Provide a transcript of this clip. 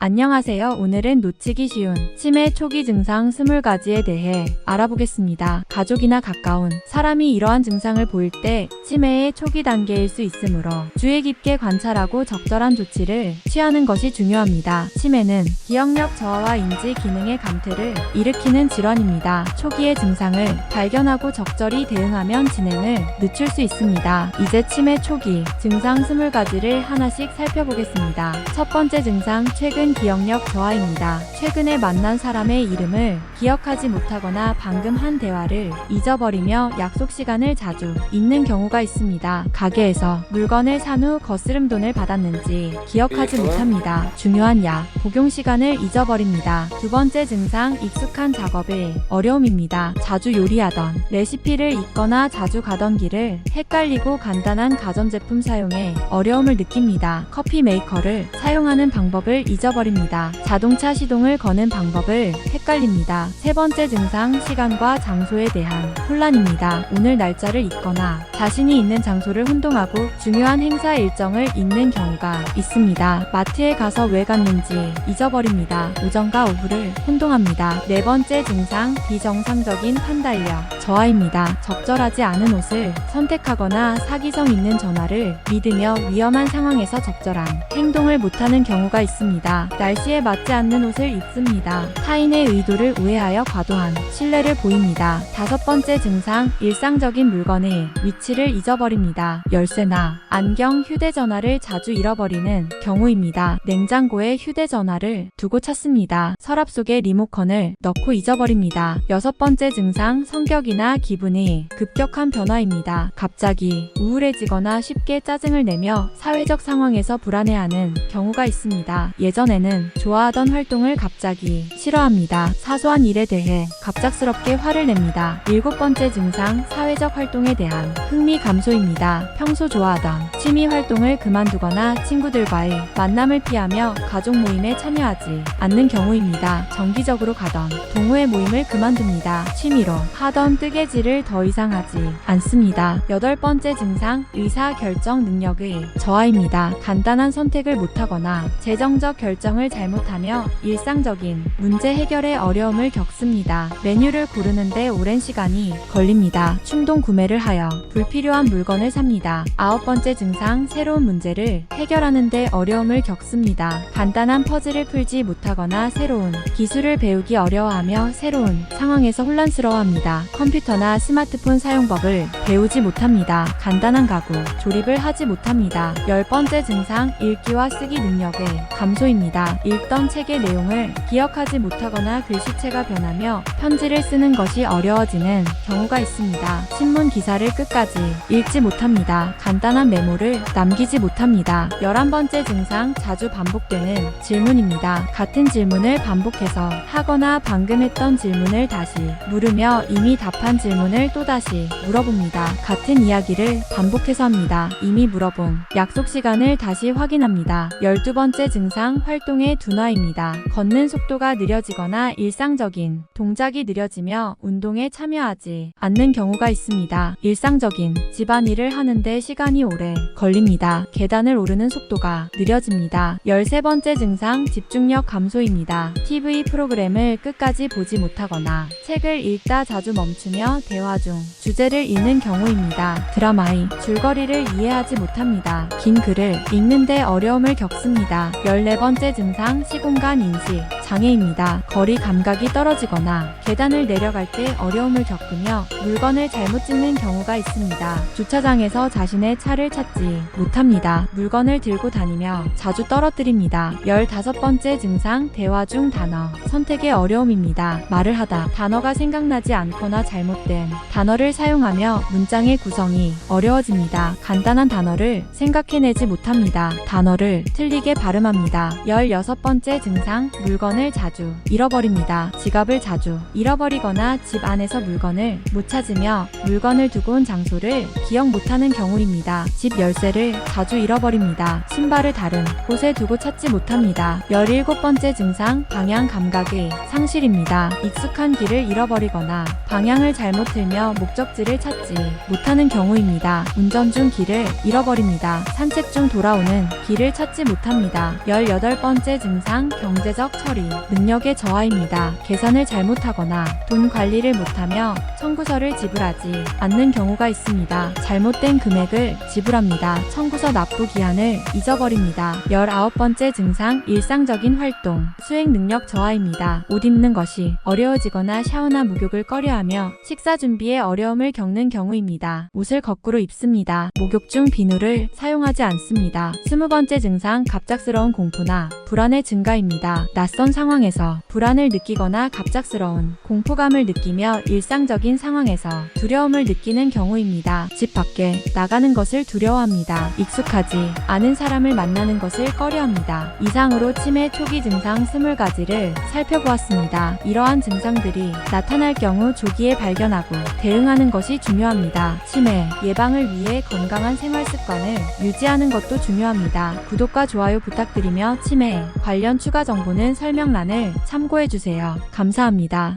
안녕하세요. 오늘은 놓치기 쉬운 치매 초기 증상 20가지에 대해 알아보겠습니다. 가족이나 가까운 사람이 이러한 증상을 보일 때 치매의 초기 단계일 수 있으므로 주의 깊게 관찰하고 적절한 조치를 취하는 것이 중요합니다. 치매는 기억력 저하와 인지 기능의 감퇴를 일으키는 질환입니다. 초기의 증상을 발견하고 적절히 대응하면 진행을 늦출 수 있습니다. 이제 치매 초기 증상 20가지를 하나씩 살펴보겠습니다. 첫 번째 증상, 최근 기억력 저하입니다. 최근에 만난 사람의 이름을 기억하지 못하거나 방금 한 대화를 잊어버리며 약속 시간을 자주 잊는 경우가 있습니다. 가게에서 물건을 산 후 거스름 돈을 받았는지 기억하지 못합니다. 중요한 약 복용 시간을 잊어버립니다. 두 번째 증상, 익숙한 작업에 어려움입니다. 자주 요리하던 레시피를 잊거나 자주 가던 길을 헷갈리고 간단한 가전제품 사용에 어려움을 느낍니다. 커피 메이커를 사용하는 방법을 잊어버립니다. 자동차 시동을 거는 방법을 헷갈립니다. 세 번째 증상, 시간과 장소에 대한 혼란입니다. 오늘 날짜를 잊거나 자신이 있는 장소를 혼동하고 중요한 행사 일정을 잊는 경우가 있습니다. 마트에 가서 왜 갔는지 잊어버립니다. 오전과 오후를 혼동합니다. 네 번째 증상, 비정상적인 판단력 저하입니다. 적절하지 않은 옷을 선택하거나 사기성 있는 전화를 믿으며 위험한 상황에서 적절한 행동을 못하는 경우가 있습니다. 날씨에 맞지 않는 옷을 입습니다. 타인의 의도를 오해하여 과도한 신뢰를 보입니다. 다섯 번째 증상, 일상적인 물건의 위치를 잊어버립니다. 열쇠나 안경, 휴대전화를 자주 잃어버리는 경우입니다. 냉장고에 휴대전화를 두고 찾습니다. 서랍 속에 리모컨을 넣고 잊어버립니다. 여섯 번째 증상, 성격이나 기분의 급격한 변화입니다. 갑자기 우울해지거나 쉽게 짜증을 내며 사회적 상황에서 불안해하는 경우가 있습니다. 예전에는 좋아하던 활동을 갑자기 싫어합니다. 사소한 일에 대해 갑작스럽게 화를 냅니다. 일곱 번째 증상, 사회적 활동에 대한 흥미 감소입니다. 평소 좋아하던 취미 활동을 그만두거나 친구들과의 만남을 피하며 가족 모임에 참여하지 않는 경우입니다. 정기적으로 가던 동호회 모임을 그만둡니다. 취미로 하던 뜨개질을 더 이상 하지 않습니다. 여덟 번째 증상, 의사 결정 능력의 저하입니다. 간단한 선택을 못하거나 재정적 결정을 잘못하며 일상적인 문제 해결에 어려움을 겪습니다. 메뉴를 고르는데 오랜 시간이 걸립니다. 충동 구매를 하여 불필요한 물건을 삽니다. 아홉 번째 증상, 새로운 문제를 해결하는데 어려움을 겪습니다. 간단한 퍼즐을 풀지 못하거나 새로운 기술을 배우기 어려워하며 새로운 상황에서 혼란스러워합니다. 컴퓨터나 스마트폰 사용법을 배우지 못합니다. 간단한 가구, 조립을 하지 못합니다. 열 번째 증상, 읽기와 쓰기 능력의 감소입니다. 읽던 책의 내용을 기억하지 못하거나 글씨체가 변하며 편지를 쓰는 것이 어려워지는 경우가 있습니다. 신문 기사를 끝까지 읽지 못합니다. 간단한 메모를 남기지 못합니다. 11번째 증상, 자주 반복되는 질문입니다. 같은 질문을 반복해서 하거나 방금 했던 질문을 다시 물으며 이미 답한 질문을 또다시 물어봅니다. 같은 이야기를 반복해서 합니다. 이미 물어본 약속 시간을 다시 확인합니다. 12번째 증상, 활동의 둔화입니다. 걷는 속도가 느려지거나 일상적인 동작이 느려지며 운동에 참여하지 않는 경우가 있습니다. 일상적인 집안일을 하는데 시간이 오래 걸립니다. 계단을 오르는 속도가 느려집니다. 13번째 증상, 집중력 감소입니다. TV 프로그램을 끝까지 보지 못하거나 책을 읽다 자주 멈추며 대화 중 주제를 잃는 경우입니다. 드라마의 줄거리를 이해하지 못합니다. 긴 글을 읽는데 어려움을 겪습니다. 14번째 증상, 시공간 인식 장애입니다. 거리 감각이 떨어지거나 계단을 내려갈 때 어려움을 겪으며 물건을 잘못 찍는 경우가 있습니다. 주차장에서 자신의 차를 찾지 못합니다. 물건을 들고 다니며 자주 떨어뜨립니다. 15번째 증상, 대화 중 단어 선택의 어려움입니다. 말을 하다 단어가 생각나지 않거나 잘못된 단어를 사용하며 문장의 구성이 어려워집니다. 간단한 단어를 생각해내지 못합니다. 단어를 틀리게 발음합니다. 16번째 증상, 물건을 물건을 자주 잃어버립니다. 지갑을 자주 잃어버리거나 집 안에서 물건을 못 찾으며 물건을 두고 온 장소를 기억 못하는 경우입니다. 집 열쇠를 자주 잃어버립니다. 신발을 다른 곳에 두고 찾지 못합니다. 17번째 증상, 방향 감각의 상실입니다. 익숙한 길을 잃어버리거나 방향을 잘못 틀며 목적지를 찾지 못하는 경우입니다. 운전 중 길을 잃어버립니다. 산책 중 돌아오는 길을 찾지 못합니다. 18번째 증상, 경제적 처리 능력의 저하입니다. 계산을 잘못하거나 돈 관리를 못하며 청구서를 지불하지 않는 경우가 있습니다. 잘못된 금액을 지불합니다. 청구서 납부 기한을 잊어버립니다. 19번째 증상, 일상적인 활동 수행 능력 저하입니다. 옷 입는 것이 어려워지거나 샤워나 목욕을 꺼려하며 식사 준비에 어려움을 겪는 경우입니다. 옷을 거꾸로 입습니다. 목욕 중 비누를 사용하지 않습니다. 20번째 증상, 갑작스러운 공포나 불안의 증가입니다. 낯선 상황에서 불안을 느끼거나 갑작스러운 공포감을 느끼며 일상적인 상황에서 두려움을 느끼는 경우입니다. 집 밖에 나가는 것을 두려워합니다. 익숙하지 않은 사람을 만나는 것을 꺼려합니다. 이상으로 치매 초기 증상 20가지를 살펴보았습니다. 이러한 증상들이 나타날 경우 조기에 발견하고 대응하는 것이 중요합니다. 치매 예방을 위해 건강한 생활 습관을 유지하는 것도 중요합니다. 구독과 좋아요 부탁드리며 치매 관련 추가 정보는 설명란을 참고해주세요. 감사합니다.